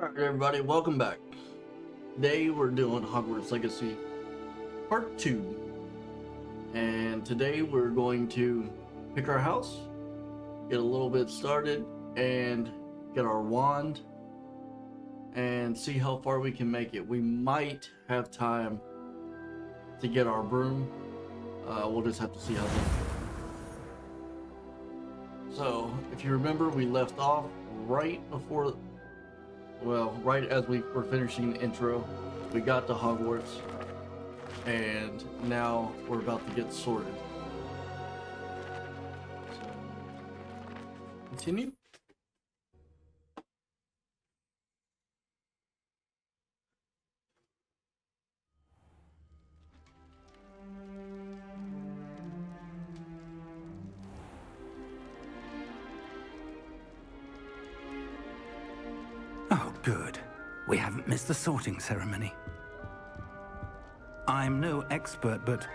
Alright everybody, welcome back. Today we're doing Hogwarts Legacy Part 2. And today we're going to pick our house, get a little bit started, and get our wand, and see how far we can make it. We might have time to get our broom. We'll just have to see how things go. So, if you remember, we left off right before... Well, right as we were finishing the intro, we got to Hogwarts, and now we're about to get sorted. So, continue. Oh, good. We haven't missed the sorting ceremony. I'm no expert, but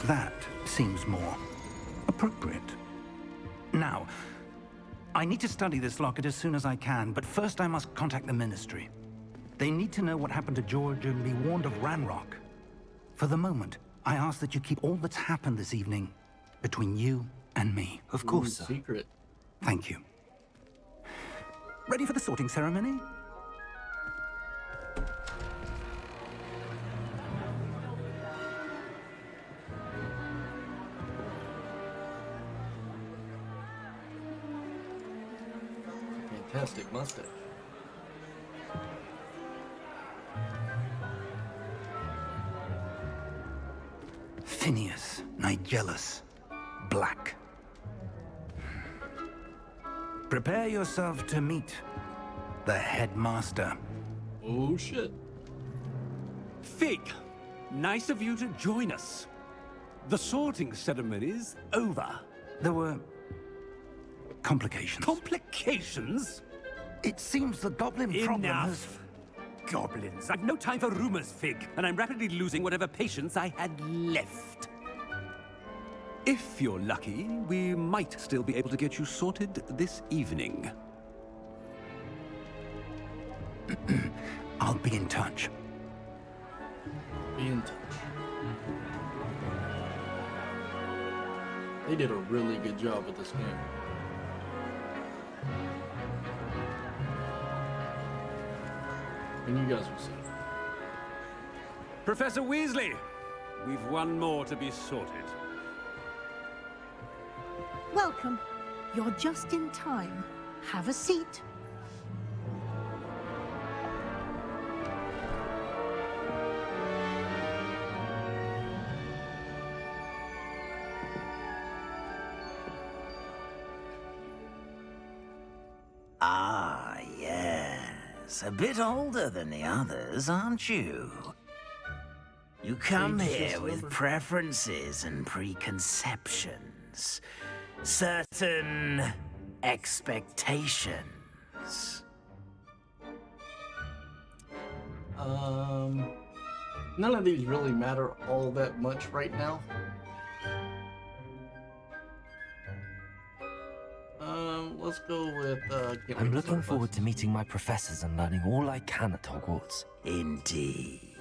that seems more appropriate. Now, I need to study this locket as soon as I can, but first I must contact the Ministry. They need to know what happened to George and be warned of Ranrock. For the moment, I ask that you keep all that's happened this evening between you and me. Of course, sir. Secret. Thank you. Ready for the sorting ceremony? Fantastic mustache. Phineas, Nigellus, Black. Prepare yourself to meet the headmaster. Oh shit. Fig, nice of you to join us. The sorting ceremony's over. There were complications. Complications? It seems the goblin problem has... Enough. Goblins. I've no time for rumors, Fig, and I'm rapidly losing whatever patience I had left. If you're lucky, we might still be able to get you sorted this evening. I'll be in touch. Be in touch. They did a really good job with this game. And you guys will see. Professor Weasley, we've one more to be sorted. Welcome. You're just in time. Have a seat. Ah, yes. A bit older than the others, aren't you? You come Age here just with number. preferences and preconceptions. Certain expectations. None of these really matter all that much right now. Let's go with, I'm looking forward to meeting my professors and learning all I can at Hogwarts. Indeed.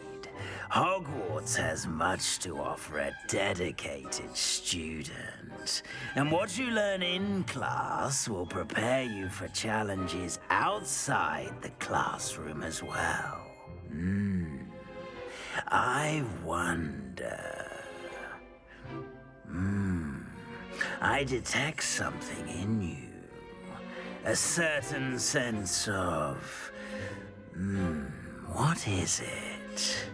Hogwarts has much to offer a dedicated student. And what you learn in class will prepare you for challenges outside the classroom as well. I wonder... I detect something in you. A certain sense of... what is it?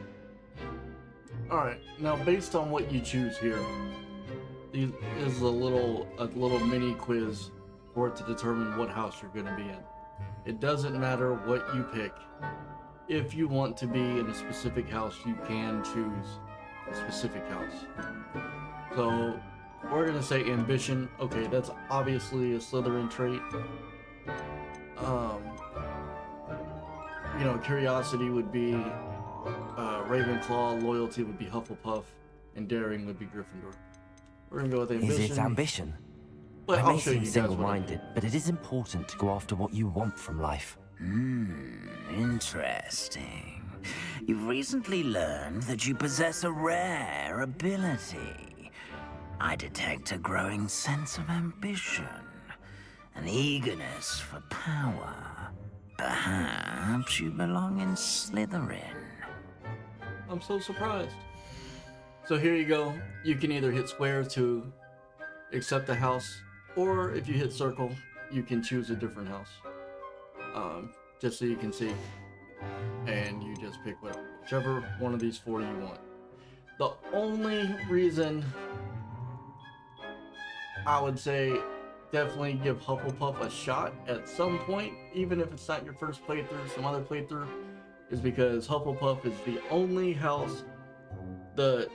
Alright, now based on what you choose here, is a little mini quiz for it to determine what house you're going to be in. It doesn't matter what you pick. If you want to be in a specific house, you can choose a specific house. So, we're going to say ambition. Okay, that's obviously a Slytherin trait. Curiosity would be Ravenclaw, loyalty would be Hufflepuff, and daring would be Gryffindor. We're gonna go with ambition. Is it ambition? But I I'll may show you seem guys what I single-minded, but it is important to go after what you want from life. Interesting. You've recently learned that you possess a rare ability. I detect a growing sense of ambition, an eagerness for power. Perhaps you belong in Slytherin. I'm so surprised. So here you go. You can either hit square to accept the house, or if you hit circle, you can choose a different house. Just so you can see. And you just pick whichever one of these four you want. The only reason I would say definitely give Hufflepuff a shot at some point, even if it's not your first playthrough, some other playthrough, is because Hufflepuff is the only house the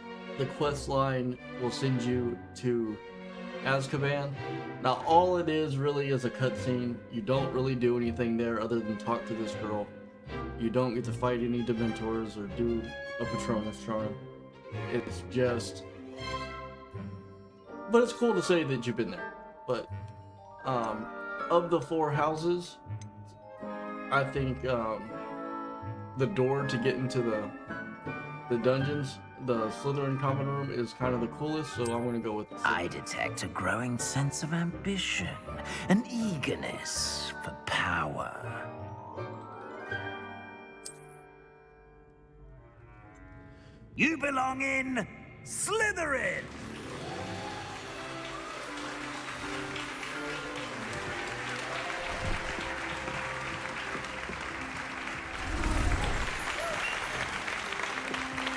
quest line will send you to Azkaban. Now all it is really is a cutscene. You don't really do anything there other than talk to this girl. You don't get to fight any Dementors or do a Patronus charm. It's just... But it's cool to say that you've been there. But of the four houses, I think the door to get into the dungeons, the Slytherin common room, is kind of the coolest, so I'm gonna go with it. I detect a growing sense of ambition, an eagerness for power. You belong in Slytherin!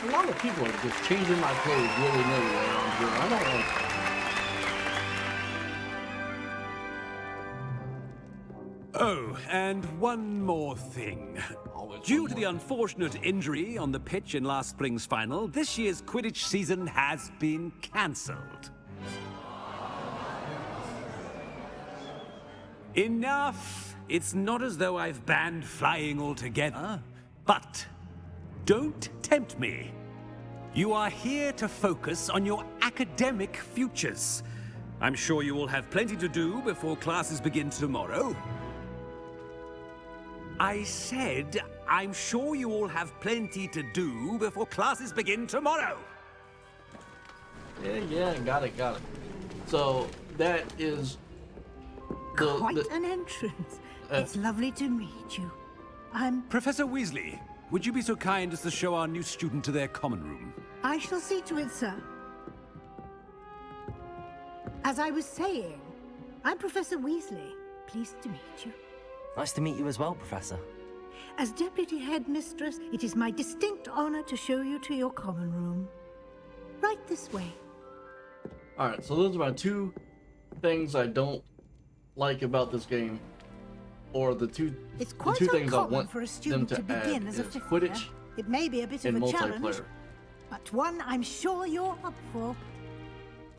A lot of people are just changing my clothes willy-nilly around here. I don't like that. Oh, and one more thing. Due to the unfortunate injury on the pitch in last spring's final, this year's Quidditch season has been cancelled. Enough! It's not as though I've banned flying altogether, but don't tempt me. You are here to focus on your academic futures. I'm sure you will have plenty to do before classes begin tomorrow. I said, I'm sure you all have plenty to do before classes begin tomorrow. Yeah, got it. So, that is... Quite an entrance. It's lovely to meet you. Professor Weasley, would you be so kind as to show our new student to their common room? I shall see to it, sir. As I was saying, I'm Professor Weasley. Pleased to meet you. Nice to meet you as well, Professor. As Deputy Headmistress, it is my distinct honor to show you to your common room. Right this way. Alright, so those are my two things I don't like about this game. Or the two things I want for a them student to to begin add as a is fifth Quidditch year. It may be a bit of and a challenge, multiplayer. but one I'm sure you're up for.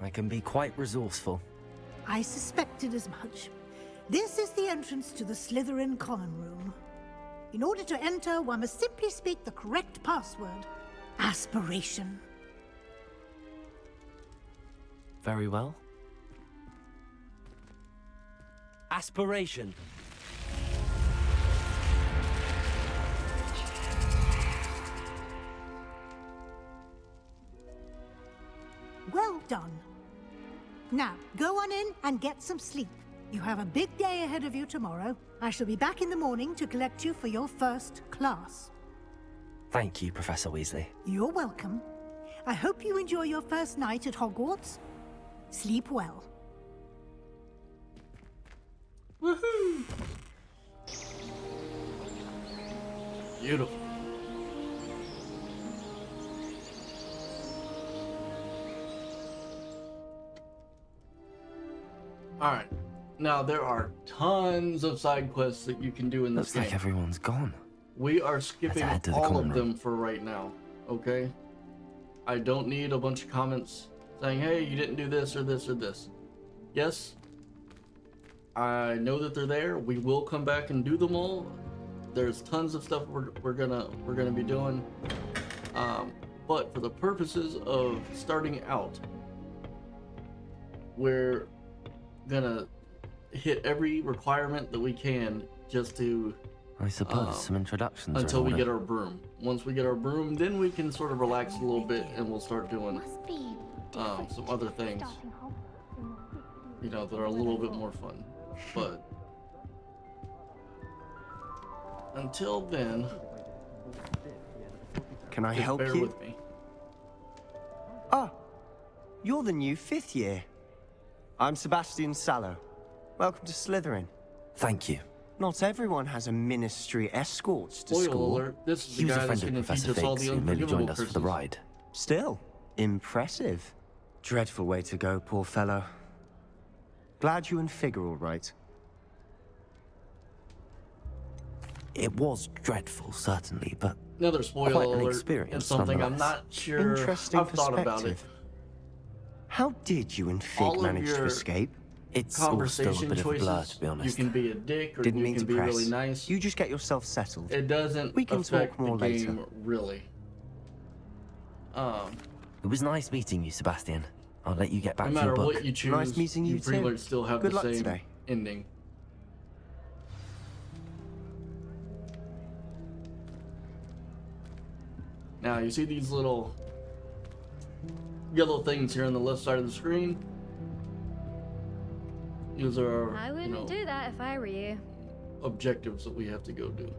I can be quite resourceful. I suspected as much. This is the entrance to the Slytherin common room. In order to enter, one must simply speak the correct password. Aspiration. Very well. Aspiration. Well done. Now, go on in and get some sleep. You have a big day ahead of you tomorrow. I shall be back in the morning to collect you for your first class. Thank you, Professor Weasley. You're welcome. I hope you enjoy your first night at Hogwarts. Sleep well. Woohoo! Beautiful. Alright. Now, there are tons of side quests that you can do in this Looks game. like everyone's gone. We are skipping Let's head to the all common of them for right now, okay? I don't need a bunch of comments saying, hey, you didn't do this or this or this. Yes, I know that they're there. We will come back and do them all. There's tons of stuff we're gonna be doing. But for the purposes of starting out, we're gonna hit every requirement that we can just to I suppose some introductions until are we in get order. our broom. Once we get our broom, then we can sort of relax a little bit and we'll start doing Must be some other things, you know, that are a little bit more fun. But until then, Can I just help bear you? with me. Ah, you're the new 5th year. I'm Sebastian Sallow. Welcome to Slytherin. Thank you. Not everyone has a ministry escort to Spoiler school. alert, this is He the was a guy that's friend of going to teach Professor us all Figgs the who merely unforgivable joined us for the curses. ride. Still, impressive. Dreadful way to go, poor fellow. Glad you and Fig are all right. It was dreadful, certainly, but Another spoiler quite an alert, experience, and something I'm nonetheless. not sure. Interesting I've thought about it. perspective. How did you and Fig All of manage to your escape? it's all still a Conversation bit of a blur, choices. to be You honest. can be a dick or Didn't you mean can to be press. really nice. You just get yourself settled. It doesn't We can affect talk more the later. game really. It was nice meeting you, Sebastian. I'll let you get back No to matter your book. what you choose, Nice meeting you pretty too. much still have Good the luck same today. ending. Now you see these little yellow things here on the left side of the screen. These are, I wouldn't do that if I were you. objectives that we have to go do.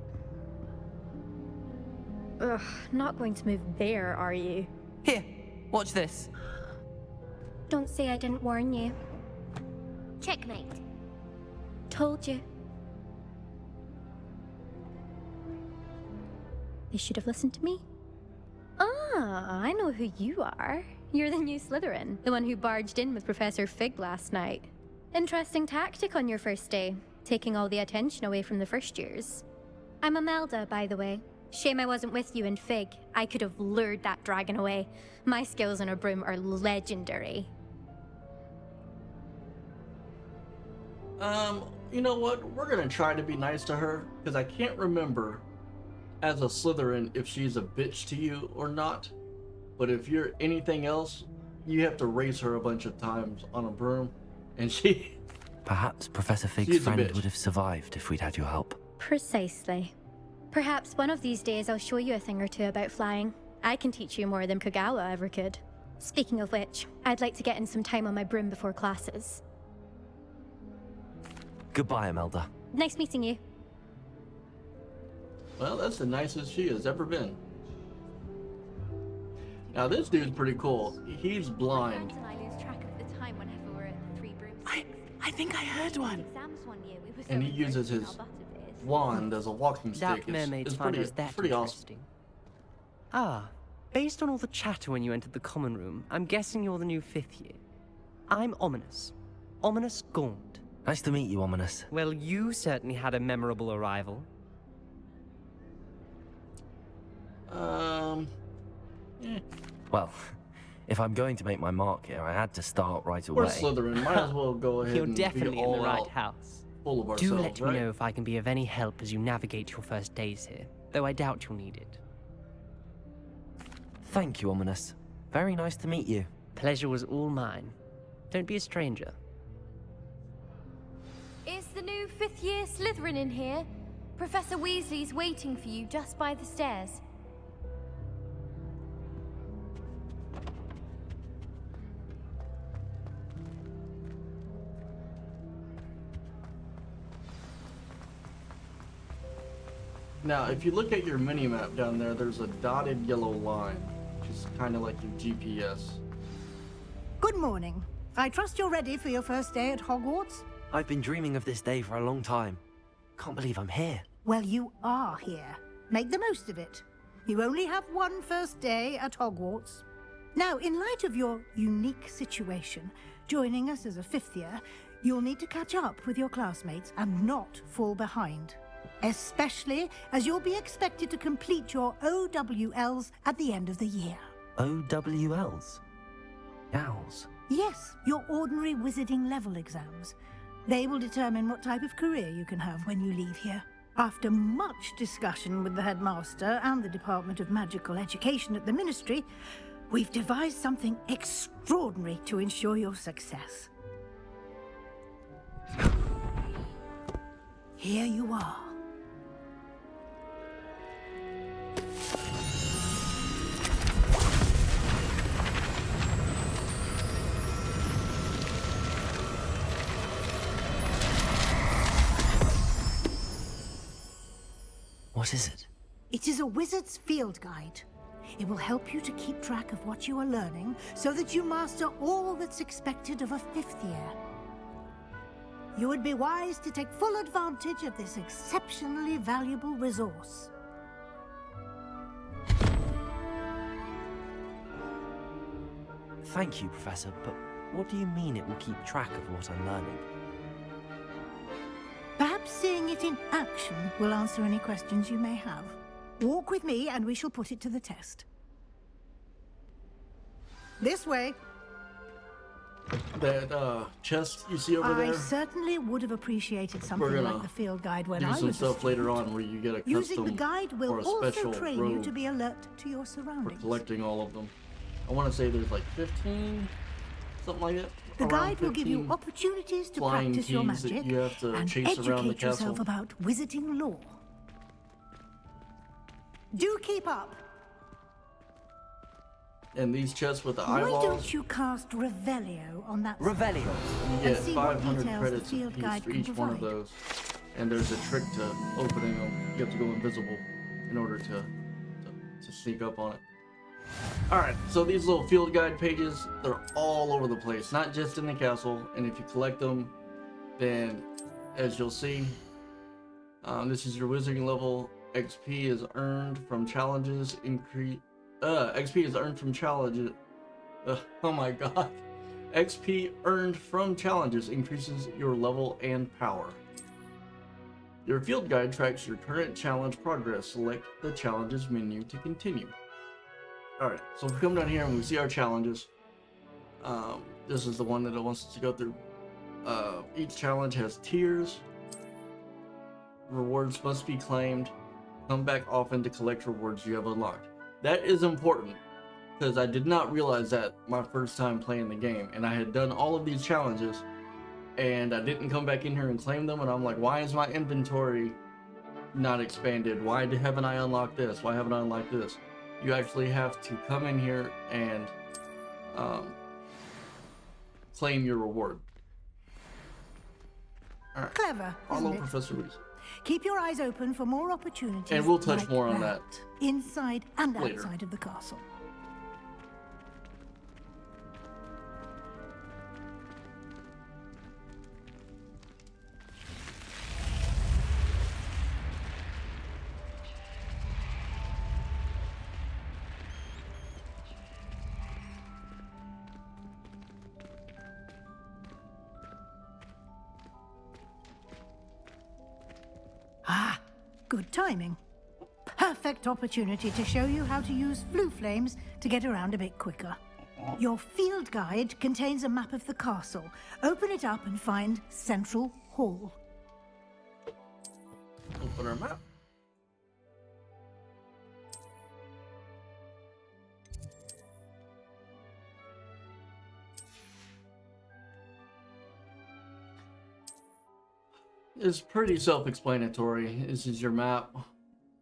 Ugh, not going to move there, are you? Here, watch this. Don't say I didn't warn you. Checkmate. Told you. You should have listened to me. Ah, I know who you are. You're the new Slytherin, the one who barged in with Professor Fig last night. Interesting tactic on your first day, taking all the attention away from the first years. I'm Imelda, by the way. Shame I wasn't with you in Fig. I could have lured that dragon away. My skills on a broom are legendary. You know what? We're gonna try to be nice to her, because I can't remember as a Slytherin if she's a bitch to you or not. But if you're anything else, you have to race her a bunch of times on a broom, and she... Perhaps Professor She Fig's is a friend bitch. would have survived if we'd had your help. Precisely. Perhaps one of these days I'll show you a thing or two about flying. I can teach you more than Kagawa ever could. Speaking of which, I'd like to get in some time on my broom before classes. Goodbye, Imelda. Nice meeting you. Well, that's the nicest she has ever been. Now this dude's pretty cool. He's blind. I lose track of the time whenever we're at the Three Broomsticks. I think I heard one. Exams one year, we were so And he uses engrossed in his our butterbeers. wand as a walking stick. That mermaids It's find pretty, us that it's pretty awesome. interesting. Ah, based on all the chatter when you entered the common room, I'm guessing you're the new 5th year. I'm Ominous. Ominous Gaunt. Nice to meet you, Ominous. Well, you certainly had a memorable arrival. Well, if I'm going to make my mark here, I had to start right We're away. Slytherin. Might as well go ahead You're and definitely be in all the right out, house. full of Do ourselves, let right? me know if I can be of any help as you navigate your first days here, though I doubt you'll need it. Thank you, Ominous. Very nice to meet you. Pleasure was all mine. Don't be a stranger. Is the new 5th year Slytherin in here? Professor Weasley's waiting for you just by the stairs. Now, if you look at your mini-map down there, there's a dotted yellow line, which is kind of like your GPS. Good morning. I trust you're ready for your first day at Hogwarts? I've been dreaming of this day for a long time. Can't believe I'm here. Well, you are here. Make the most of it. You only have one first day at Hogwarts. Now, in light of your unique situation, joining us as a 5th year, you'll need to catch up with your classmates and not fall behind. Especially as you'll be expected to complete your OWLs at the end of the year. OWLs? Owls? Yes, your ordinary wizarding level exams. They will determine what type of career you can have when you leave here. After much discussion with the headmaster and the Department of Magical Education at the Ministry, we've devised something extraordinary to ensure your success. Here you are. What is it? It is a wizard's field guide. It will help you to keep track of what you are learning so that you master all that's expected of a 5th year. You would be wise to take full advantage of this exceptionally valuable resource. Thank you, Professor, but what do you mean it will keep track of what I'm learning? Perhaps seeing it in action will answer any questions you may have. Walk with me and we shall put it to the test. This way. That chest you see over there. I certainly would have appreciated something like the field guide when I was some a stuff later student. on where you get a Using the custom guide or will a also special train you robe to be alert to your for surroundings. collecting all of them. I want to say there's like 15, something like that. The around guide will give you 15 opportunities to flying practice your keys that magic you have to and chase around the educate yourself castle. about wizarding lore. Do keep up. And these chests with the Why eyeballs, don't you cast Revelio on that? Revelio. you get see what 500 details the credits field apiece guide for can each one of provide. those. And there's a trick to opening them. You have to go invisible in order to sneak up on it. Alright, so these little field guide pages, they're all over the place, not just in the castle. And if you collect them, then as you'll see, this is your wizarding level. XP is earned from challenges. XP is earned from challenges. Oh my god. XP earned from challenges increases your level and power. Your field guide tracks your current challenge progress. Select the challenges menu to continue. Alright, so we come down here and we see our challenges. This is the one that it wants us to go through. Each challenge has tiers. Rewards must be claimed. Come back often to collect rewards you have unlocked. That is important, because I did not realize that my first time playing the game, and I had done all of these challenges, and I didn't come back in here and claim them, and I'm like, why is my inventory not expanded? Why haven't I unlocked this? Why haven't I unlocked this? You actually have to come in here and claim your reward. Alright. Clever, Hello, isn't it? Professor Reese. Keep your eyes open for more opportunities. And we'll touch like more on that inside and later. outside of the castle. Ah, good timing. Perfect opportunity to show you how to use flue flames to get around a bit quicker. Your field guide contains a map of the castle. Open it up and find Central Hall. Open our map. It's pretty self-explanatory. This is your map.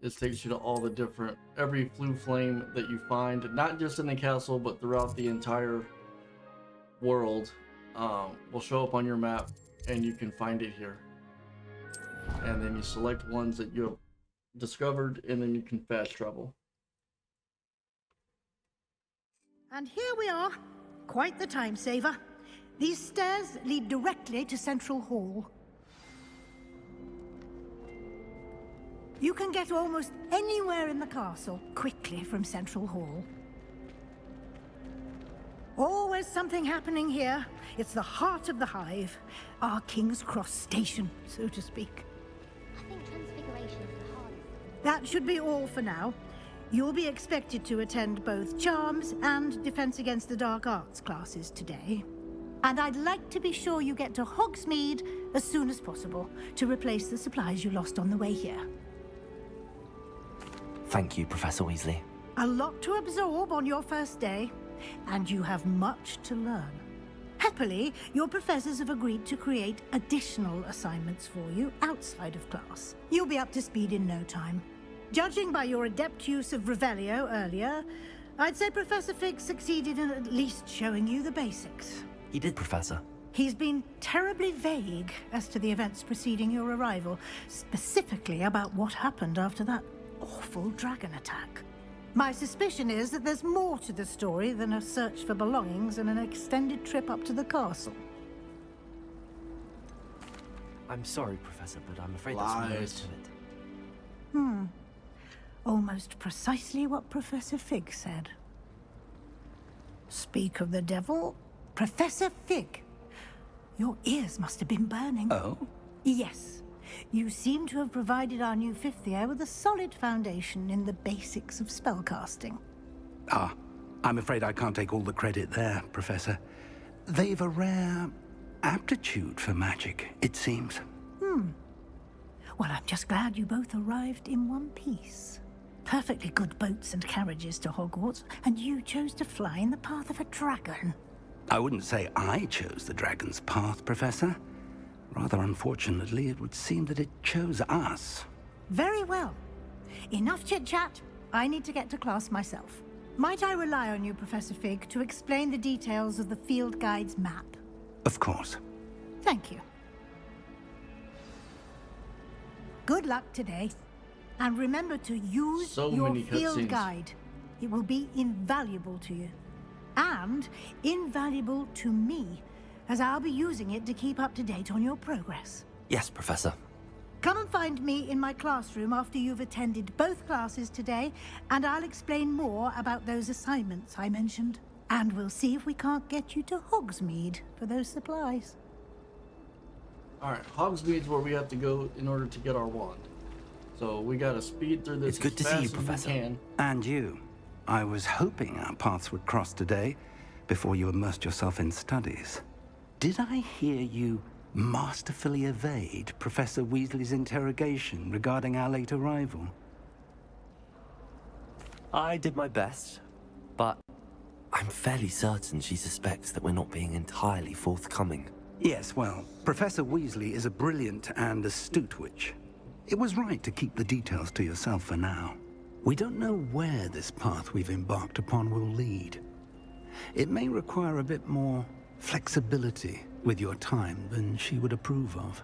This takes you to all the different, every flue flame that you find, not just in the castle, but throughout the entire world, will show up on your map, and you can find it here. And then you select ones that you have discovered, and then you can fast travel. And here we are. Quite the time saver. These stairs lead directly to Central Hall. You can get almost anywhere in the castle quickly from Central Hall. Always something happening here. It's the heart of the hive. Our King's Cross station, so to speak. I think transfiguration is the hardest. That should be all for now. You'll be expected to attend both Charms and Defense Against the Dark Arts classes today. And I'd like to be sure you get to Hogsmeade as soon as possible to replace the supplies you lost on the way here. Thank you, Professor Weasley. A lot to absorb on your first day, and you have much to learn. Happily, your professors have agreed to create additional assignments for you outside of class. You'll be up to speed in no time. Judging by your adept use of Revelio earlier, I'd say Professor Fig succeeded in at least showing you the basics. He did, Professor. He's been terribly vague as to the events preceding your arrival, specifically about what happened after that awful dragon attack. My suspicion is that there's more to the story than a search for belongings and an extended trip up to the castle. I'm sorry, Professor, but I'm afraid that's all there is to it. Almost precisely what Professor Fig said. Speak of the devil, Professor Fig. Your ears must have been burning. Oh? Yes. You seem to have provided our new fifth year with a solid foundation in the basics of spellcasting. Ah, I'm afraid I can't take all the credit there, Professor. They've a rare aptitude for magic, it seems. Well, I'm just glad you both arrived in one piece. Perfectly good boats and carriages to Hogwarts, and you chose to fly in the path of a dragon. I wouldn't say I chose the dragon's path, Professor. Rather unfortunately, it would seem that it chose us. Very well. Enough chit-chat. I need to get to class myself. Might I rely on you, Professor Fig, to explain the details of the field guide's map? Of course. Thank you. Good luck today. And remember to use So your many field cutscenes. guide. It will be invaluable to you. And invaluable to me, as I'll be using it to keep up to date on your progress. Yes, Professor. Come and find me in my classroom after you've attended both classes today, and I'll explain more about those assignments I mentioned. And we'll see if we can't get you to Hogsmeade for those supplies. Alright, Hogsmeade's where we have to go in order to get our wand. So we gotta speed through this It's good as to see fast you, as we Professor. can. And you. I was hoping our paths would cross today, before you immersed yourself in studies. Did I hear you masterfully evade Professor Weasley's interrogation regarding our late arrival? I did my best, but I'm fairly certain she suspects that we're not being entirely forthcoming. Yes, well, Professor Weasley is a brilliant and astute witch. It was right to keep the details to yourself for now. We don't know where this path we've embarked upon will lead. It may require a bit more flexibility with your time than she would approve of.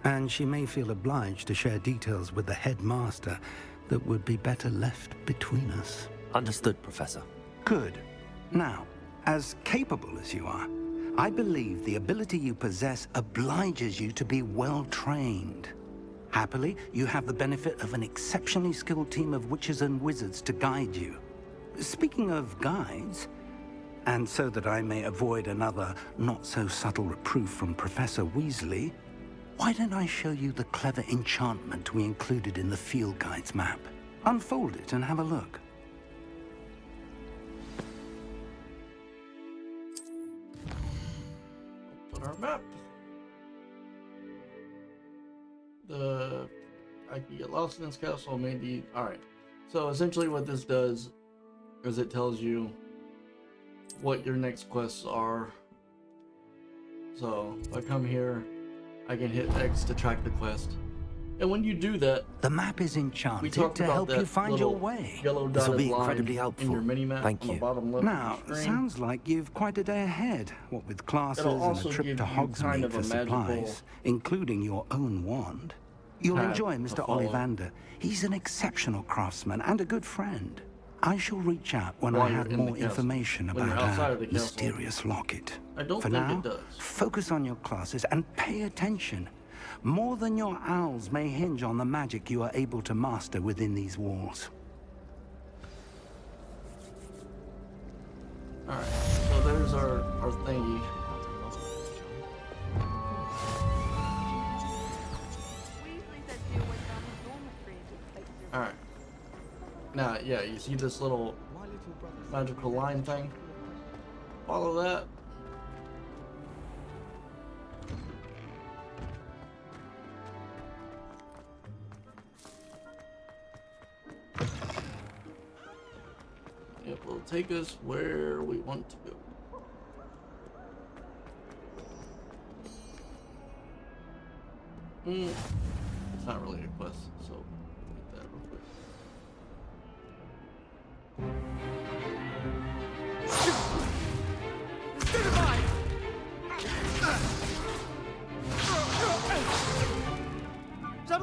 And she may feel obliged to share details with the headmaster that would be better left between us. Understood, Professor. Good. Now, as capable as you are, I believe the ability you possess obliges you to be well trained. Happily, you have the benefit of an exceptionally skilled team of witches and wizards to guide you. Speaking of guides, and so that I may avoid another not-so-subtle reproof from Professor Weasley, why don't I show you the clever enchantment we included in the field guide's map? Unfold it and have a look. On our map. I can get lost in this castle, maybe. Alright. So essentially what this does is it tells you what your next quests are. So if I come here, I can hit X to track the quest. And when you do that, The map is we enchanted talked to about help that you find your little way. yellow This will dotted be line incredibly in helpful. your mini-map Thank on the you. bottom left Now, of the screen. sounds like you've quite a day ahead, what with classes It'll and also a trip give to you kind Hogsmeade of for a magical supplies, including your own wand. You'll path enjoy to Mr. follow. Ollivander. He's an exceptional craftsman and a good friend. I shall reach out when While I you're have in the more castle. information When you're about outside our of the castle, mysterious locket. I don't For think now, it does. focus on your classes and pay attention. More than your owls may hinge on the magic you are able to master within these walls. Alright, so there's our thingy. Alright. Now, yeah, you see this little magical line thing? Follow that. It will take us where we want to go. It's not really a quest, so we'll get that real quick.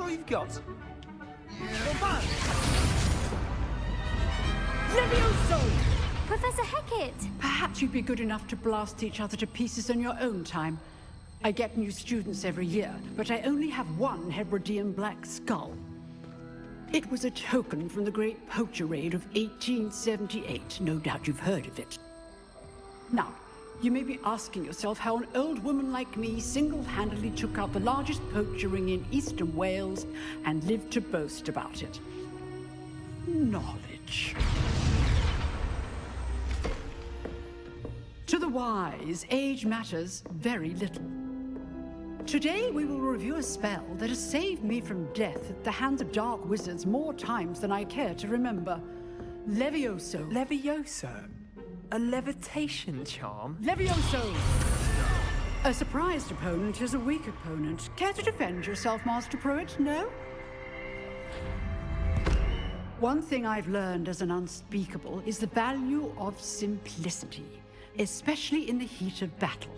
all you've got? Levioso! Professor Hecat! Perhaps you'd be good enough to blast each other to pieces on your own time. I get new students every year, but I only have one Hebridean black skull. It was a token from the Great Poacher Raid of 1878. No doubt you've heard of it. Now, you may be asking yourself how an old woman like me single-handedly took out the largest poacher ring in eastern Wales and lived to boast about it. Knowledge. To the wise, age matters very little. Today we will review a spell that has saved me from death at the hands of dark wizards more times than I care to remember. Levioso. Levioso? A levitation charm? Levioso! A surprised opponent is a weak opponent. Care to defend yourself, Master Pruitt? No? One thing I've learned as an unspeakable is the value of simplicity, especially in the heat of battle.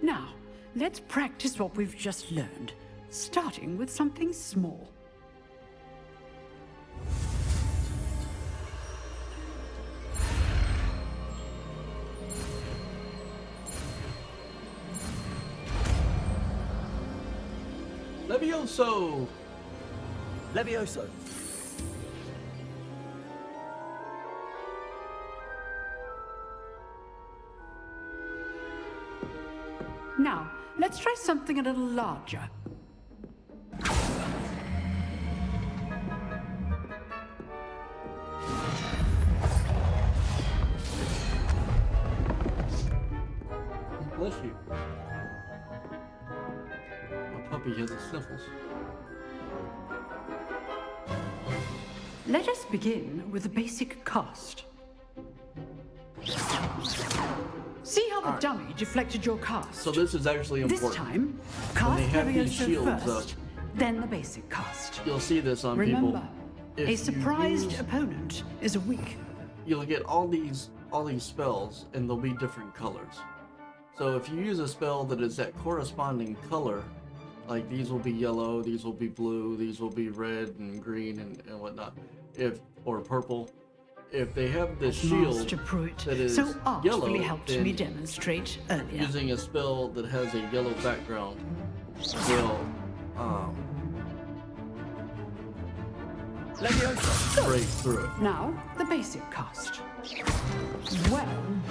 Now, let's practice what we've just learned, starting with something small. Levioso! Levioso. Now, let's try something a little larger. Bless you. My puppy has the sniffles. Let us begin with the basic cast. See how the dummy deflected your cast? So this is actually important. This time, When cast they have these Levioso shields first, up, then the basic cast. you'll see this on Remember, people. If a you surprised use- opponent is a weak. You'll get all these spells, and they'll be different colors. So if you use a spell that is that corresponding color, like these will be yellow, these will be blue, these will be red and green and whatnot, or purple. If they have this shield Master Pruitt that is so artfully yellow, helped then me demonstrate earlier. using a spell that has a yellow background will Levioso. break through it. Now, the basic cast. Well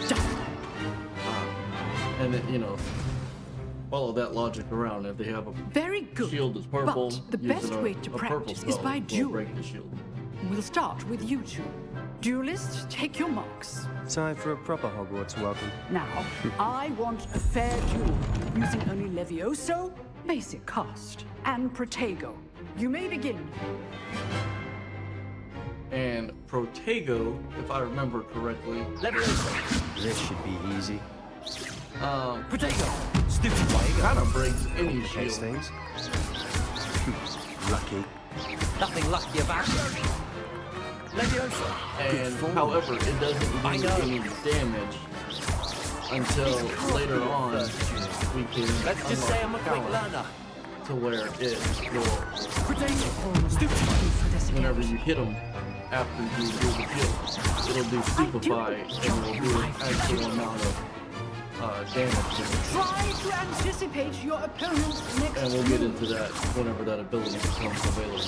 done. And then, follow that logic around. If they have a Very good. shield that's purple, But the using best a- way to a purple practice is spell by will dueling. break the shield. We'll start with you two. Duelists, take your marks. Time for a proper Hogwarts welcome. Now, I want a fair duel, using only Levioso, basic cast, and Protego. You may begin. And Protego, if I remember correctly, Levioso. This should be easy. Protego. Stupid way. kind of breaks any Case shield. things. Lucky. Nothing lucky about it. Levioso. And however, it doesn't I do know. any damage until later on we can Let's just say I'm a quick unlock learner. power to where it will, Protego. Stupid. For this whenever again. you hit them after you do the shield, it'll do stupefy and will do an actual amount of damage to them. Try to anticipate your opponent's next And we'll get move. into that whenever that ability becomes available.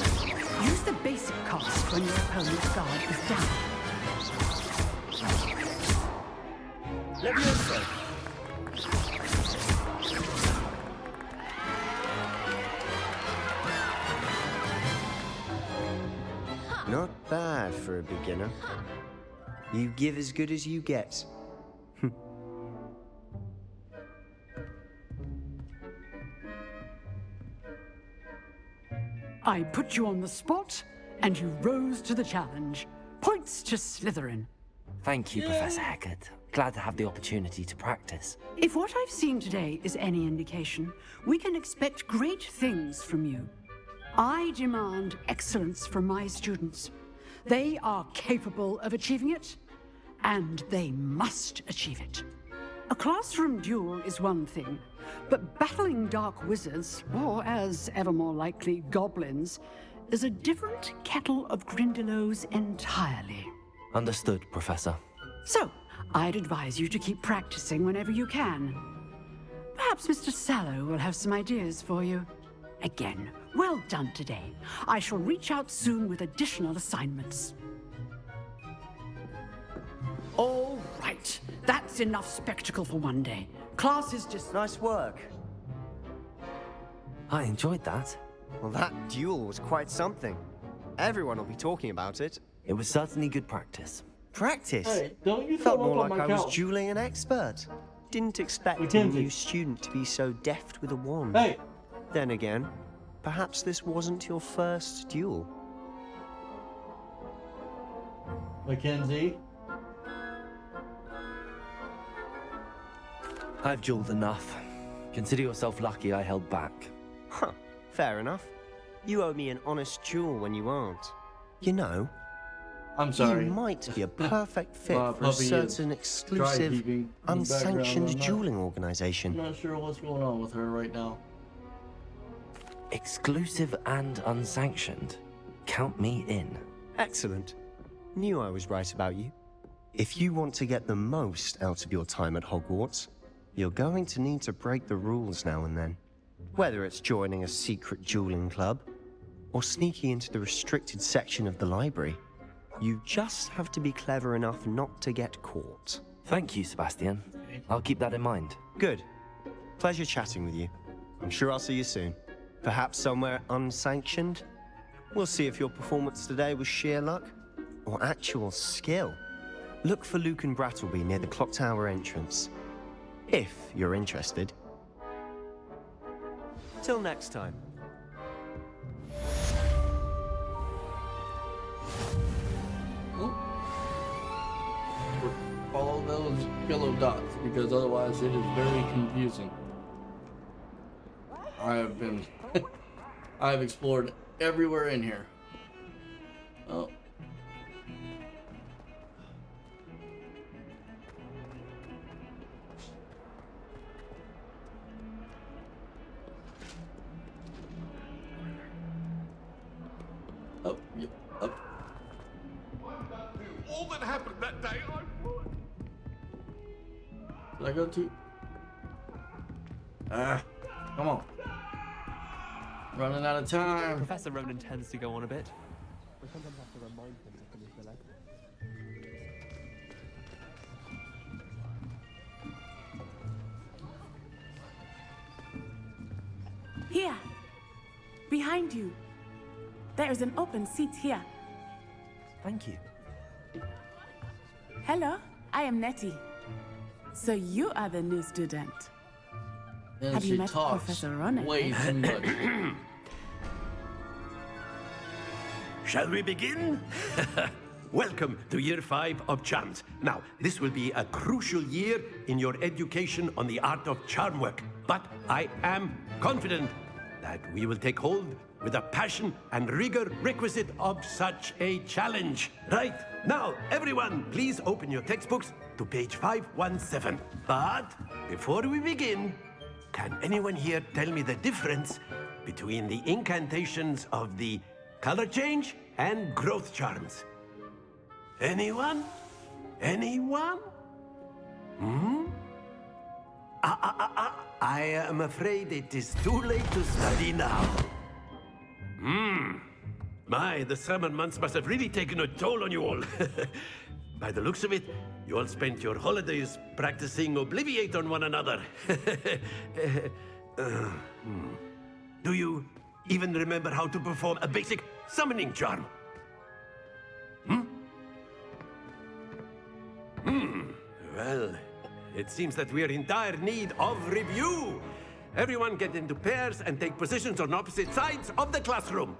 Use the basic cast when your opponent's guard is down. Levioso. Not bad for a beginner. You give as good as you get. I put you on the spot, and you rose to the challenge. Points to Slytherin. Thank you, Professor Hecat. Glad to have the opportunity to practice. If what I've seen today is any indication, we can expect great things from you. I demand excellence from my students. They are capable of achieving it, and they must achieve it. A classroom duel is one thing, but battling dark wizards, or as ever more likely, goblins, is a different kettle of Grindylows entirely. Understood, Professor. So, I'd advise you to keep practicing whenever you can. Perhaps Mr. Sallow will have some ideas for you. Again, well done today. I shall reach out soon with additional assignments. All right, that's enough spectacle for one day. Class is just... Nice work. I enjoyed that. Well, that duel was quite something. Everyone will be talking about it. It was certainly good practice. Practice? Hey, don't you Felt throw more up on like my I couch. was dueling an expert. Didn't expect a Mackenzie. new student to be so deft with a wand. Hey! Then again, perhaps this wasn't your first duel. Mackenzie? I've dueled enough. Consider yourself lucky I held back. Huh, fair enough. You owe me an honest duel when you aren't. You know, I'm sorry. you might be a perfect fit for a puppy is certain dry exclusive, heaving in the background. unsanctioned I'm not- dueling organization. I'm not sure what's going on with her right now. Exclusive and unsanctioned. Count me in. Excellent. Knew I was right about you. If you want to get the most out of your time at Hogwarts, you're going to need to break the rules now and then. Whether it's joining a secret dueling club, or sneaking into the restricted section of the library, you just have to be clever enough not to get caught. Thank you, Sebastian. I'll keep that in mind. Good. Pleasure chatting with you. I'm sure I'll see you soon. Perhaps somewhere unsanctioned? We'll see if your performance today was sheer luck, or actual skill. Look for Luke and Brattleby near the clock tower entrance. If you're interested. Till next time. Follow those yellow dots, because otherwise it is very confusing. I've explored everywhere in here. Oh. Up, yep, up. All that happened that day, Did I go to? Come on. Running out of time. Professor Ronan tends to go on a bit. We sometimes have to remind him to finish the lesson. Here, behind you. There is an open seat here. Thank you. Hello, I am Nettie. So you are the new student. And Have she you met talks Professor Ronan? way too much. Shall we begin? Welcome to Year 5 of Charms. Now, this will be a crucial year in your education on the art of charm work. But I am confident that we will take hold with the passion and rigor requisite of such a challenge. Right, now, everyone, please open your textbooks to page 517. But before we begin, can anyone here tell me the difference between the incantations of the color change and growth charms? Anyone? Anyone? I am afraid it is too late to study now. My, the summer months must have really taken a toll on you all. By the looks of it, you all spent your holidays practicing Obliviate on one another. Do you even remember how to perform a basic summoning charm? Well, it seems that we are in dire need of review. Everyone get into pairs and take positions on opposite sides of the classroom.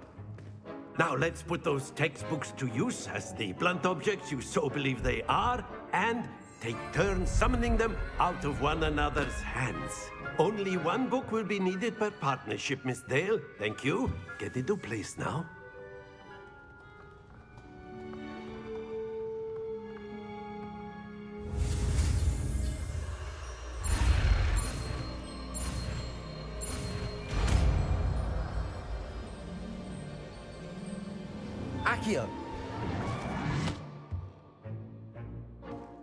Now let's put those textbooks to use as the blunt objects you so believe they are, and take turns summoning them out of one another's hands. Only one book will be needed per partnership, Miss Dale. Thank you. Get into place now. Accio!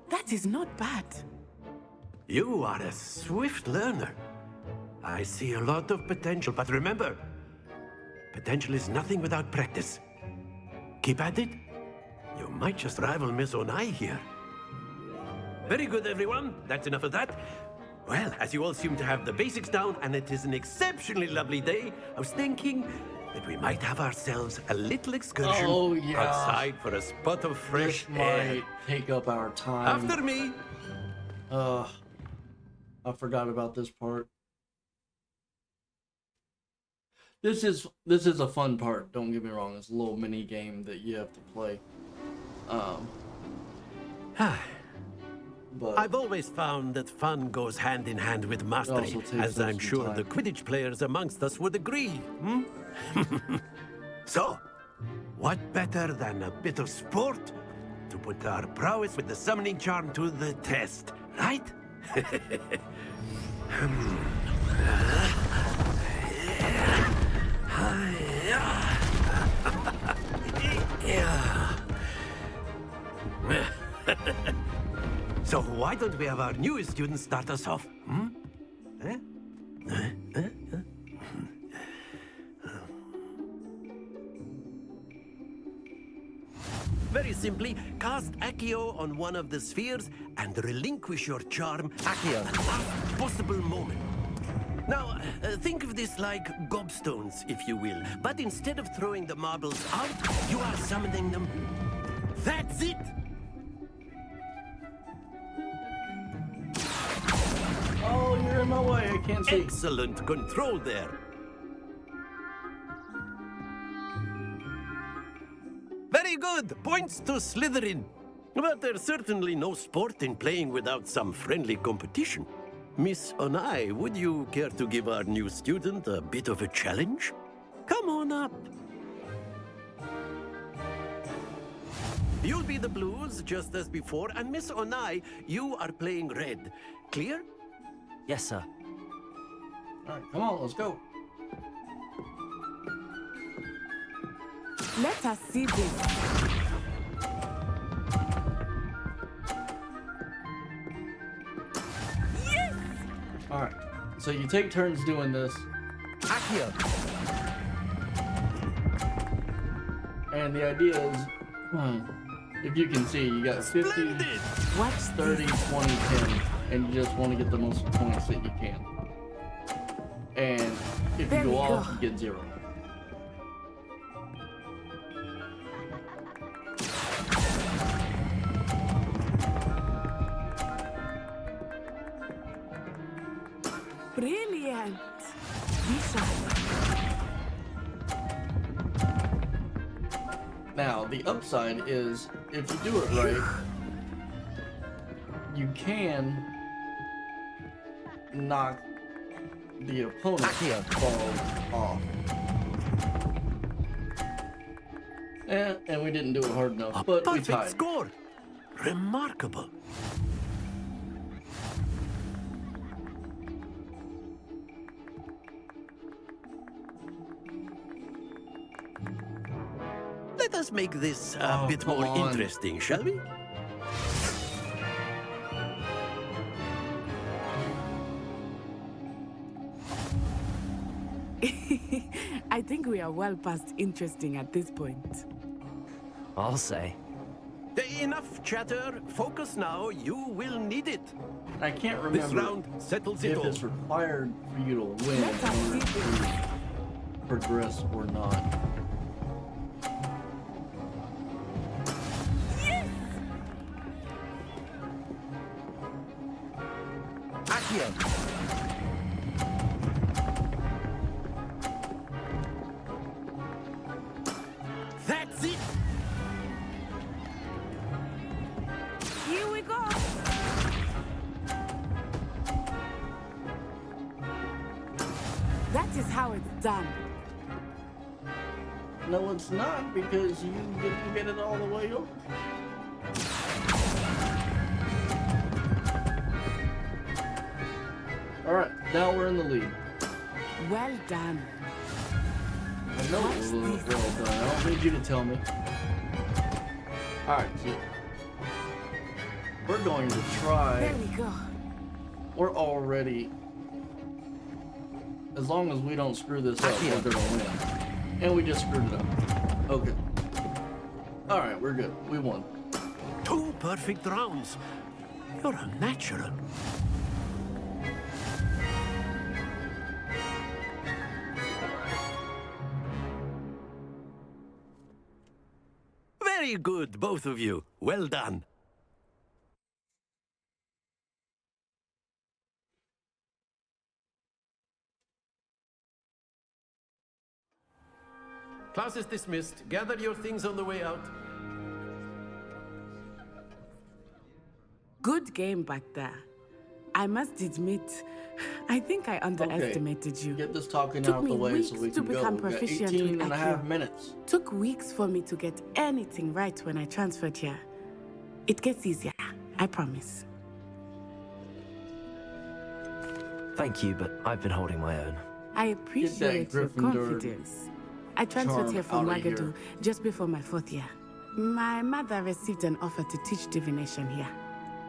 That is not bad. You are a swift learner. I see a lot of potential, but remember, potential is nothing without practice. Keep at it. You might just rival Miss Onai here. Very good, everyone. That's enough of that. Well, as you all seem to have the basics down, and it is an exceptionally lovely day, I was thinking that we might have ourselves a little excursion outside for a spot of fresh air. Might take up our time. After me. I forgot about this part. This is a fun part. Don't get me wrong. It's a little mini game that you have to play. But I've always found that fun goes hand in hand with mastery, as I'm sure the Quidditch players amongst us would agree. Hmm? So, what better than a bit of sport to put our prowess with the summoning charm to the test, right? So why don't we have our newest student start us off? Hmm? Very simply, cast Accio on one of the spheres and relinquish your charm Accio at the last possible moment. Now, think of this like gobstones, if you will. But instead of throwing the marbles out, you are summoning them. That's it! oh, you're in my way. I can't see. Excellent control there. Very good. Points to Slytherin. But there's certainly no sport in playing without some friendly competition. Miss Onai, would you care to give our new student a bit of a challenge? Come on up. You'll be the blues, just as before, and Miss Onai, you are playing red. Clear? Yes, sir. All right, come on, let's go. Let us see this. Yes! All right, so you take turns doing this. Accio! And the idea is, if you can see, you got 50, Watch 30, 20, 10, and you just want to get the most points that you can. And if There you we go off, go. you get 0. Brilliant. Be sharp. Now, the upside is, if you do it right, you can knock the opponent's ball off. And we didn't do it hard enough, but we Perfect tied. score. Remarkable. Let us make this a bit come more on. interesting, shall we? I think we are well past interesting at this point. I'll say. Enough chatter. Focus now. You will need it. I can't This remember round settles it if all. it's required for you to win Let us in order see this. to progress or not. Accio! That's it. Here we go. That is how it's done. No, it's not, because you didn't get it all the way over. Alright, now we're in the lead. Well done. I know it was well done. I don't need you to tell me. Alright, so we're going to try. There we go. We're already. As long as we don't screw this up, we're gonna win. And we just screwed it up. Okay. Alright, we're good. We won. 2 perfect rounds. You're a natural. Very good, both of you. Well done. Class is dismissed. Gather your things on the way out. Good game back there. I must admit, I think I underestimated you. Get this talking Took out the me way so weeks we to can go. become We've got proficient 18 with and a half IQ. minutes. Took weeks for me to get anything right when I transferred here. It gets easier, I promise. Thank you, but I've been holding my own. I appreciate your Gryffindor confidence. I transferred charm here from outta here. Wagadu just before my 4th year. My mother received an offer to teach divination here.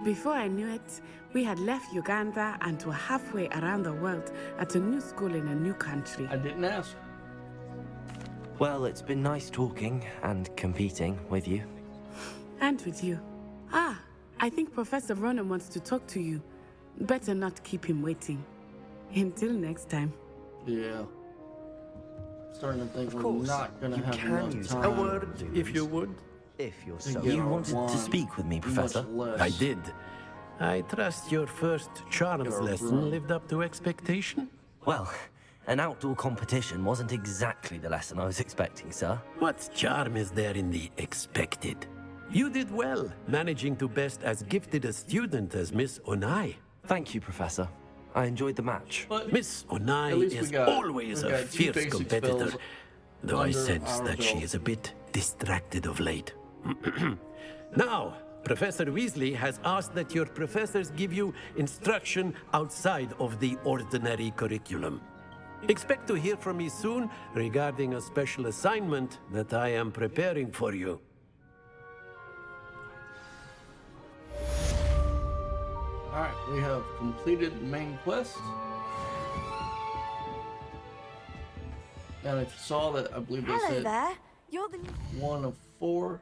Before I knew it, we had left Uganda and were halfway around the world at a new school in a new country. I didn't ask. Well, it's been nice talking and competing with you. And with you. Ah, I think Professor Ronan wants to talk to you. Better not keep him waiting. Until next time. Yeah. Starting to think we're course, not gonna you have can enough use time. A word, if you would. If you're To so get You our wanted to wand speak with me, much Professor? less. I did. I trust your first charms You're lesson wrong. lived up to expectation. Well, an outdoor competition wasn't exactly the lesson I was expecting, sir. What charm is there in the expected? You did well, managing to best as gifted a student as Miss Onai. Thank you, Professor. I enjoyed the match. But Miss at Onai least is we got always a two fierce basic competitor, spells though I under sense our that she belt. is a bit distracted of late. Now, Professor Weasley has asked that your professors give you instruction outside of the ordinary curriculum. Expect to hear from me soon regarding a special assignment that I am preparing for you. Alright, we have completed main quest. And if you saw that, I believe they Hello said there. You're the 1 of 4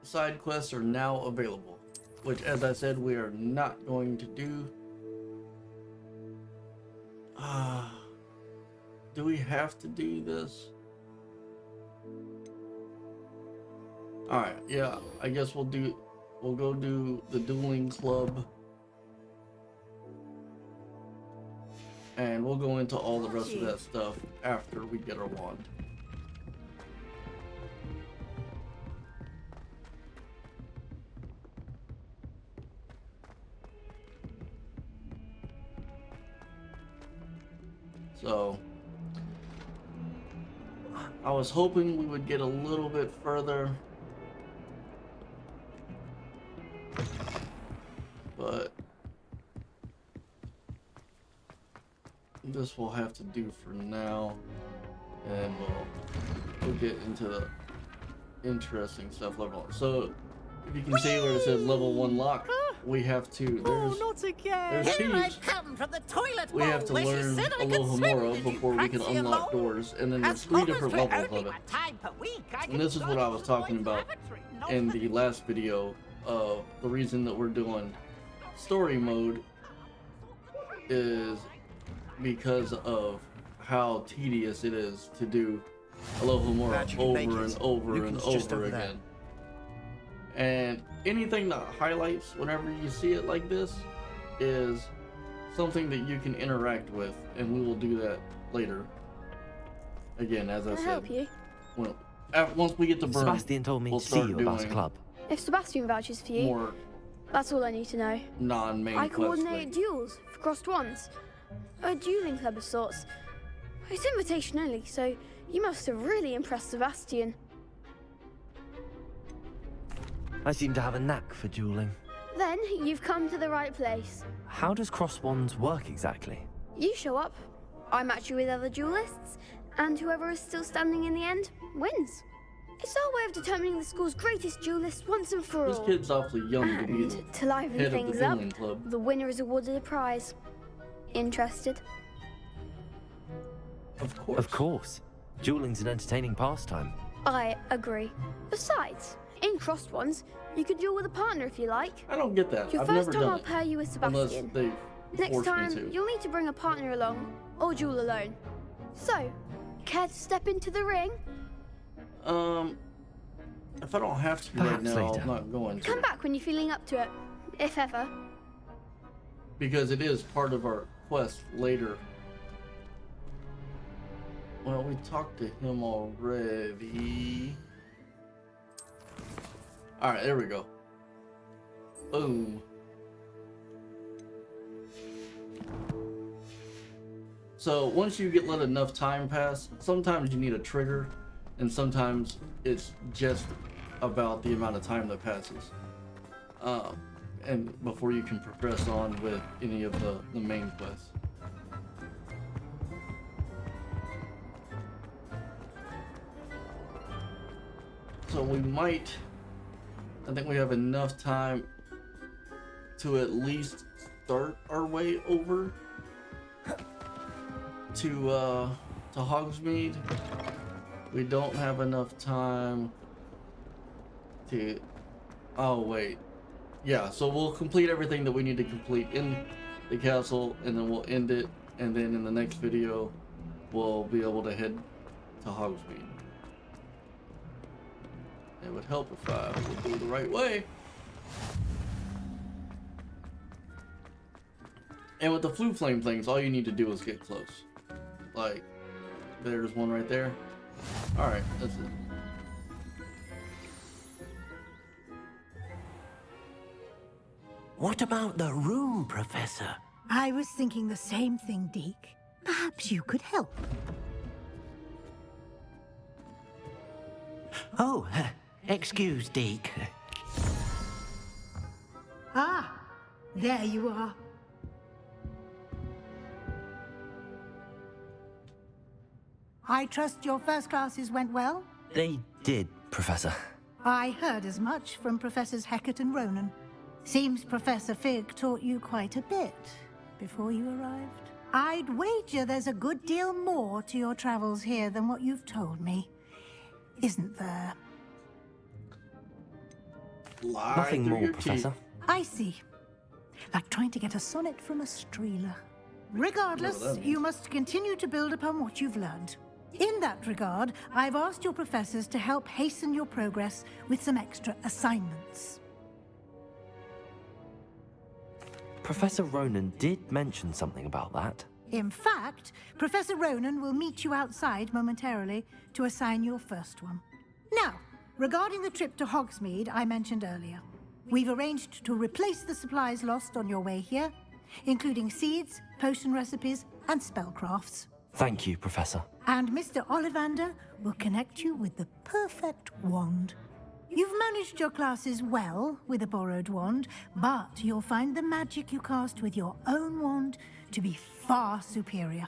side quests are now available. Which, as I said, we are not going to do. Do we have to do this? Alright, yeah, I guess we'll go do the dueling club. And we'll go into all the rest of that stuff after we get our wand. So, I was hoping we would get a little bit further, but this will have to do for now, and we'll get into the interesting stuff later on. So, if you can see where it says level 1 lock, we have to. Not again! There's Here I thieves. come from the toilet We have to bowl where she learn said I could swim. Alohomora Did you before we can fancy unlock alone? doors, and then there's As 3 long different as we're levels only of it. one time per week, I And can this is what I was talking about lavatory. in the last video. The reason that we're doing story mode is because of how tedious it is to do Alohomora Glad you can make over it. and over and Lucan's just over over there. again. And anything that highlights whenever you see it like this is something that you can interact with, and we will do that later. Again, as I Can I said, help you? once we get to Burn, Sebastian told me we'll to see start you about a doing club. If Sebastian vouches for you, more that's all I need to know. non-main I quest coordinate things. duels for crossed wands. A dueling club of sorts. It's invitation only, so you must have really impressed Sebastian. I seem to have a knack for dueling. Then you've come to the right place. How does cross wands work exactly? You show up, I match you with other duelists, and whoever is still standing in the end wins. It's our way of determining the school's greatest duelist once and for This all. kid's awfully young to be the And to liven head of the things up, dueling club. the winner is awarded a prize. Interested? Of course. Of course. Dueling's an entertaining pastime. I agree. Besides, in crossed ones, you could duel with a partner if you like. I don't get that. Your I've first never time done I'll it. pair you with Unless Sebastian. they Next force me time, to. you'll need to bring a partner along, or duel alone. So, care to step into the ring? If I don't have to right Perhaps now, later. I'm not going to. Come back when you're feeling up to it, if ever. Because it is part of our quest later. Well, we talked to him already. Alright, there we go. Boom. So once you let enough time pass, sometimes you need a trigger, and sometimes it's just about the amount of time that passes. And before you can progress on with any of the main quests. So we might, I think we have enough time to at least start our way over to Hogsmeade. We don't have enough time to, oh wait. Yeah, so we'll complete everything that we need to complete in the castle, and then we'll end it, and then in the next video we'll be able to head to Hogsmeade. It would help if I would do it the right way. And with the flue flame things, all you need to do is get close. Like, there's one right there. Alright, that's it. What about the room, Professor? I was thinking the same thing, Deke. Perhaps you could help. Oh, excuse, Deke. Ah, there you are. I trust your first classes went well? They did, Professor. I heard as much from Professors Hecat and Ronan. Seems Professor Fig taught you quite a bit before you arrived. I'd wager there's a good deal more to your travels here than what you've told me. Isn't there? Lie Nothing through more, your Professor. teeth. I see. Like trying to get a sonnet from a streeler. Regardless, Whatever that means. you must continue to build upon what you've learned. In that regard, I've asked your professors to help hasten your progress with some extra assignments. Professor Ronan did mention something about that. In fact, Professor Ronan will meet you outside momentarily to assign your first one. Now, regarding the trip to Hogsmeade I mentioned earlier, we've arranged to replace the supplies lost on your way here, including seeds, potion recipes, and spellcrafts. Thank you, Professor. And Mr. Ollivander will connect you with the perfect wand. You've managed your classes well with a borrowed wand, but you'll find the magic you cast with your own wand to be far superior.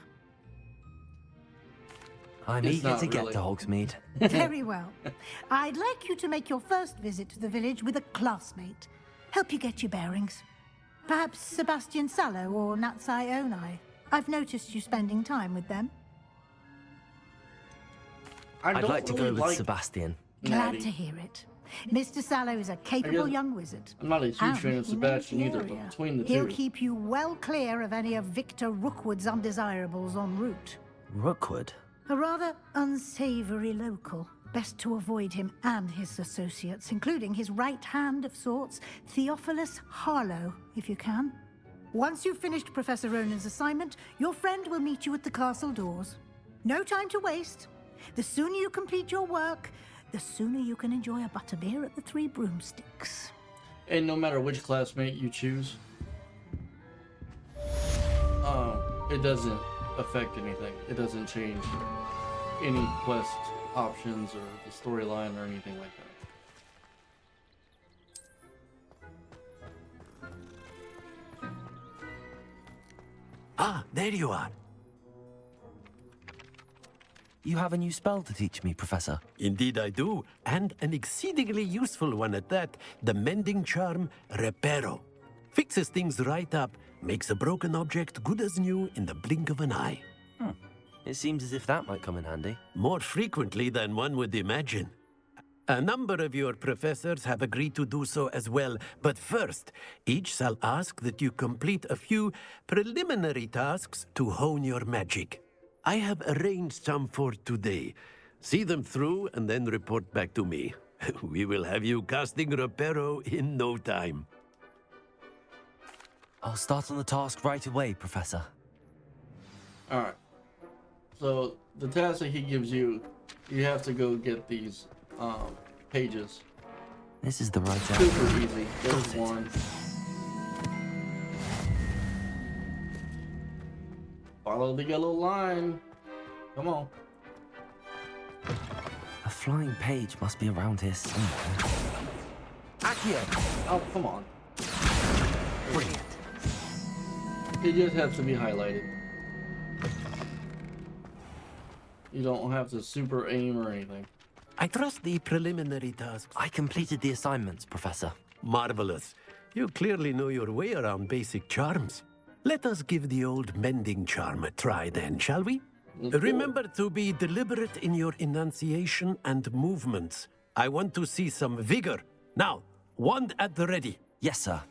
I'm It's eager not to get really. to Hogsmeade. Very well. I'd like you to make your first visit to the village with a classmate. Help you get your bearings. Perhaps Sebastian Sallow or Natsai Onai. I've noticed you spending time with them. I'd don't like to really go with like Sebastian. Glad Natty. to hear it. Mr. Sallow is a capable guess- young wizard. I'm not a huge And fan of he knows Sebastian the either, area. but between the He'll two. keep you well clear of any of Victor Rookwood's undesirables en route. Rookwood? A rather unsavory local. Best to avoid him and his associates, including his right hand of sorts, Theophilus Harlow, if you can. Once you've finished Professor Ronan's assignment, your friend will meet you at the castle doors. No time to waste. The sooner you complete your work, the sooner you can enjoy a butterbeer at the Three Broomsticks. And no matter which classmate you choose, it doesn't affect anything. It doesn't change any quest options or the storyline or anything like that. Ah, there you are. You have a new spell to teach me, Professor. Indeed I do, and an exceedingly useful one at that. The mending charm, Reparo. Fixes things right up, makes a broken object good as new in the blink of an eye. It seems as if that might come in handy. More frequently than one would imagine. A number of your professors have agreed to do so as well, but first, each shall ask that you complete a few preliminary tasks to hone your magic. I have arranged some for today. See them through and then report back to me. We will have you casting Reparo in no time. I'll start on the task right away, Professor. Alright. So, the task that he gives you, you have to go get these pages. This is the right Super easy. There's one. Follow the yellow line. Come on. A flying page must be around here somewhere. Accio! Oh, come on. Brilliant. It just has to be highlighted. You don't have to super aim or anything. I trust the preliminary tasks. I completed the assignments, Professor. Marvelous. You clearly know your way around basic charms. Let us give the old mending charm a try then, shall we? Remember to be deliberate in your enunciation and movements. I want to see some vigor. Now, wand at the ready. Yes, sir.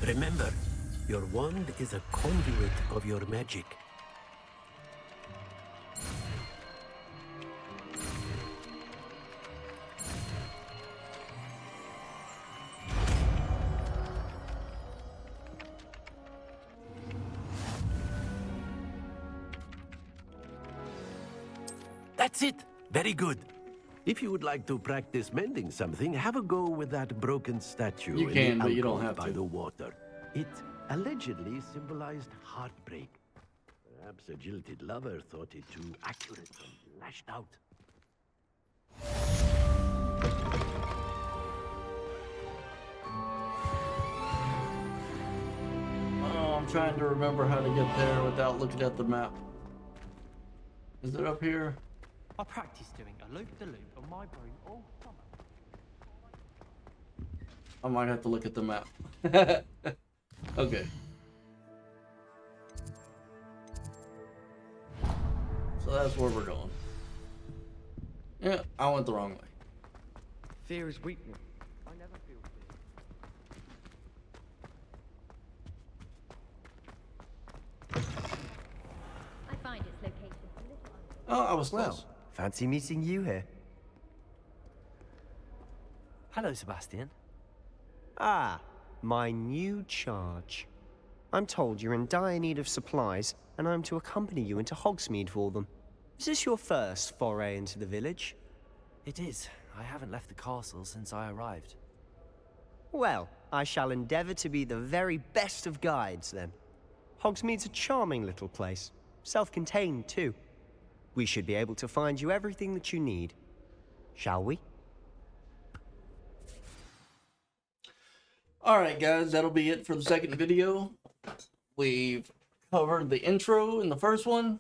Remember, your wand is a conduit of your magic. That's it. Very good. If you would like to practice mending something, have a go with that broken statue. You can, but you don't have by to. the water. It allegedly symbolized heartbreak. Perhaps a jilted lover thought it too accurate and lashed out. Oh, I'm trying to remember how to get there without looking at the map. Is it up here? I practiced doing a loop-de-loop on my broom all summer. I might have to look at the map. Okay. So that's where we're going. Yeah, I went the wrong way. Fear is weakness. I never feel fear. I find its location a little Oh, I was close. Well, fancy meeting you here. Hello, Sebastian. Ah, my new charge. I'm told you're in dire need of supplies, and I'm to accompany you into Hogsmeade for them. Is this your first foray into the village? It is. I haven't left the castle since I arrived. Well, I shall endeavor to be the very best of guides, then. Hogsmeade's a charming little place. Self-contained, too. We should be able to find you everything that you need. Shall we? Alright guys, that'll be it for the second video. We've covered the intro in the first one.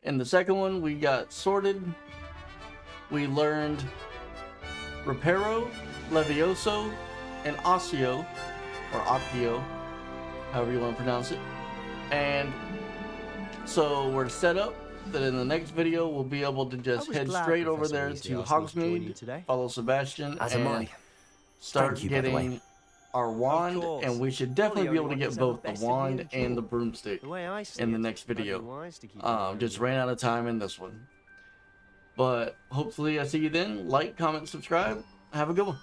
In the second one, we got sorted. We learned Reparo, Levioso, and Osseo, or Occhio, however you want to pronounce it. And so we're set up that in the next video, we'll be able to just head straight over there to Hogsmeade, follow Sebastian, and start getting our wand, and we should definitely be able to get both the wand and the broomstick in the next video. Just ran out of time in this one. But hopefully I see you then. Like, comment, subscribe. Have a good one.